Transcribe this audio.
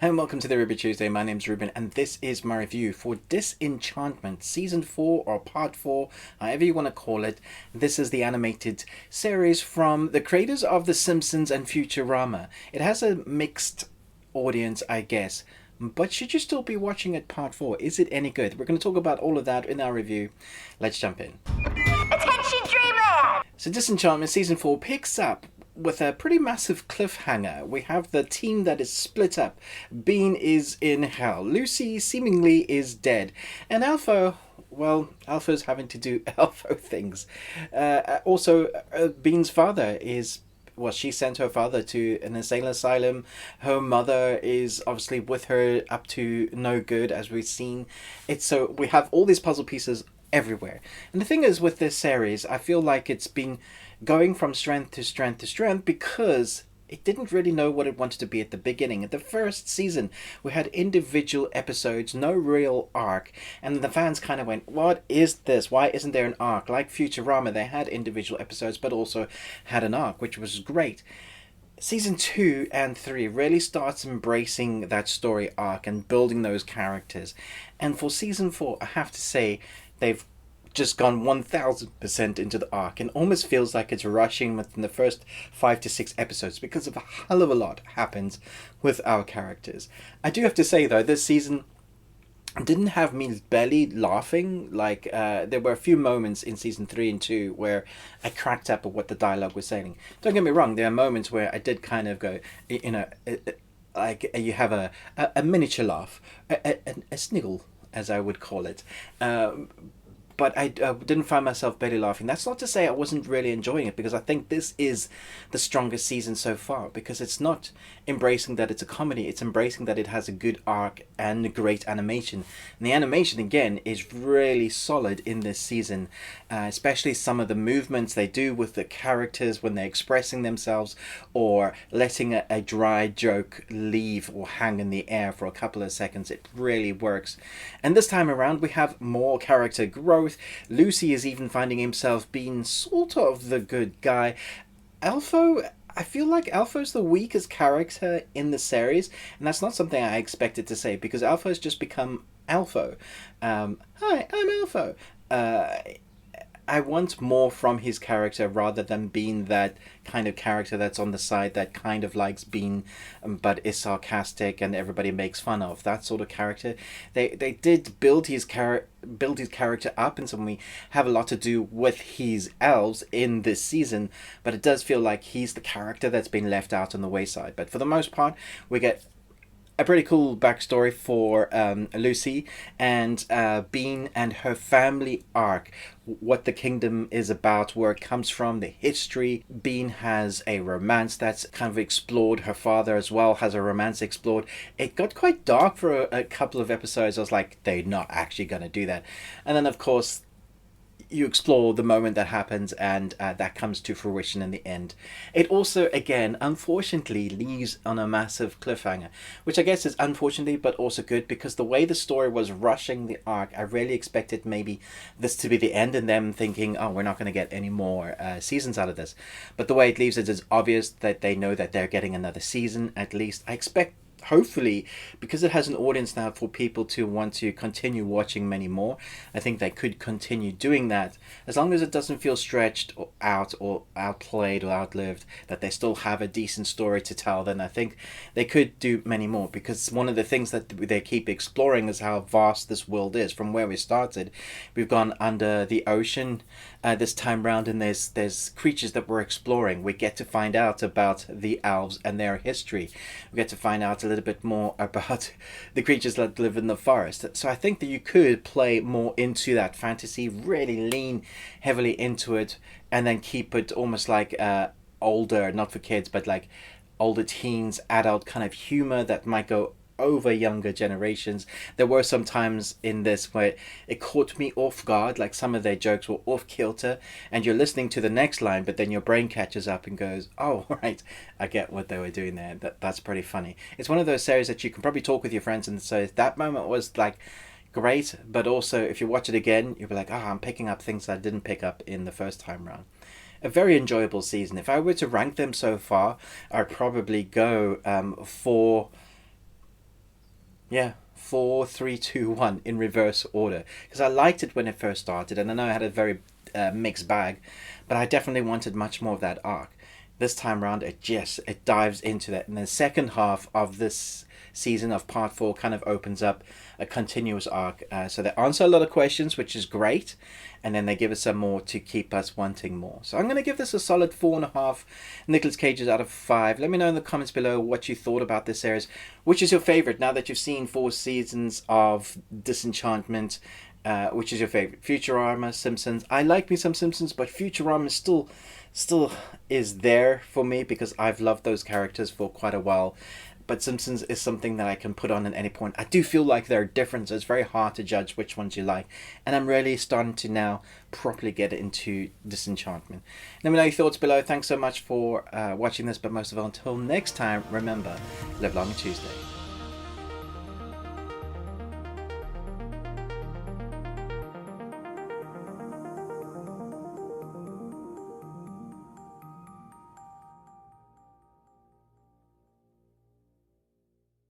Hi and welcome to the Ruby Tuesday. My name's Ruben and this is my review for Disenchantment Season 4 or Part 4, however you want to call it. This is the animated series from the creators of The Simpsons and Futurama. It has a mixed audience, I guess. But should you still be watching it Part 4? Is it any good? We're going to talk about all of that in our review. Let's jump in. Attention, Dreamland! So Disenchantment Season 4 picks up with a pretty massive cliffhanger. We have the team that is split up. Bean is in hell. Lucy seemingly is dead. And Alpha, well, Alpha's having to do Alpha things. Bean's father is... Well, she sent her father to an insane asylum. Her mother is obviously with her up to no good, as we've seen. So we have all these puzzle pieces everywhere. And the thing is with this series, I feel like it's been going from strength to strength to strength because it didn't really know what it wanted to be at the beginning. At the first season, we had individual episodes, no real arc, and the fans kind of went, what is this? Why isn't there an arc? Like Futurama, they had individual episodes but also had an arc, which was great. Season 2 and 3 really starts embracing that story arc and building those characters. And for Season 4, I have to say, they've just gone 1000% into the arc and almost feels like it's rushing within the first 5 to 6 episodes because of a hell of a lot happens with our characters. I do have to say though, this season didn't have me barely laughing. Like there were a few moments in season 3 and 2 where I cracked up at what the dialogue was saying. Don't get me wrong, there are moments where I did kind of go, like you have a miniature laugh, a sniggle as I would call it. But I didn't find myself barely laughing. That's not to say I wasn't really enjoying it, because I think this is the strongest season so far, because it's not embracing that it's a comedy, it's embracing that it has a good arc and great animation. And the animation, again, is really solid in this season, especially some of the movements they do with the characters when they're expressing themselves, or letting a dry joke leave or hang in the air for a couple of seconds. It really works. And this time around, we have more character growth. Lucy is even finding himself being sort of the good guy. I feel like Alpha's the weakest character in the series, and that's not something I expected to say, because Alpha has just become Alpha. Hi, I'm Alpha. I want more from his character rather than being that kind of character that's on the side that kind of likes Bean, but is sarcastic and everybody makes fun of. That sort of character. They did build his character up, and so we have a lot to do with his elves in this season, but it does feel like he's the character that's been left out on the wayside. But for the most part, we get a pretty cool backstory for Lucy and Bean and her family arc, what the kingdom is about, where it comes from, the history. Bean has a romance that's kind of explored. Her father as well has a romance explored. It got quite dark for a couple of episodes. I was like, they're not actually going to do that. And then, of course, you explore the moment that happens, and that comes to fruition in the end. It also, again, unfortunately leaves on a massive cliffhanger, which I guess is unfortunately but also good, because the way the story was rushing the arc, I really expected maybe this to be the end and them thinking, oh, we're not going to get any more seasons out of this. But the way it leaves it is obvious that they know that they're getting another season. At least I expect, hopefully, because it has an audience now for people to want to continue watching many more. I think they could continue doing that, as long as it doesn't feel stretched or out or outplayed or outlived, that they still have a decent story to tell. Then I think they could do many more, because one of the things that they keep exploring is how vast this world is. From where we started, we've gone under the ocean this time round, and there's creatures that we're exploring. We get to find out about the elves and their history. We get to find out a little bit more about the creatures that live in the forest. So I think that you could play more into that fantasy, really lean heavily into it, and then keep it almost like older, not for kids, but like older teens, adult kind of humor that might go over younger generations. There were some times in this where it caught me off guard, like some of their jokes were off kilter, and you're listening to the next line, but then your brain catches up and goes, oh, right, I get what they were doing there. That's pretty funny. It's one of those series that you can probably talk with your friends and say that moment was like great, but also if you watch it again, you'll be like, oh, I'm picking up things I didn't pick up in the first time round. A very enjoyable season. If I were to rank them so far, I'd probably go for Yeah, 4, 3, 2, 1 in reverse order. Because I liked it when it first started, and I know I had a very mixed bag, but I definitely wanted much more of that arc. This time around, it dives into that, and the second half of this season of part 4 kind of opens up a continuous arc. So they answer a lot of questions, which is great, and then they give us some more to keep us wanting more. So I'm going to give this a solid 4.5 Nicolas Cages out of 5. Let me know in the comments below what you thought about this series. Which is your favorite now that you've seen 4 seasons of Disenchantment? Which is your favorite? Futurama, Simpsons. I like me some Simpsons, but Futurama still is there for me because I've loved those characters for quite a while. But Simpsons is something that I can put on at any point. I do feel like there are differences. It's very hard to judge which ones you like. And I'm really starting to now properly get into Disenchantment. Let me know your thoughts below. Thanks so much for watching this. But most of all, until next time, remember, live long and Tuesday.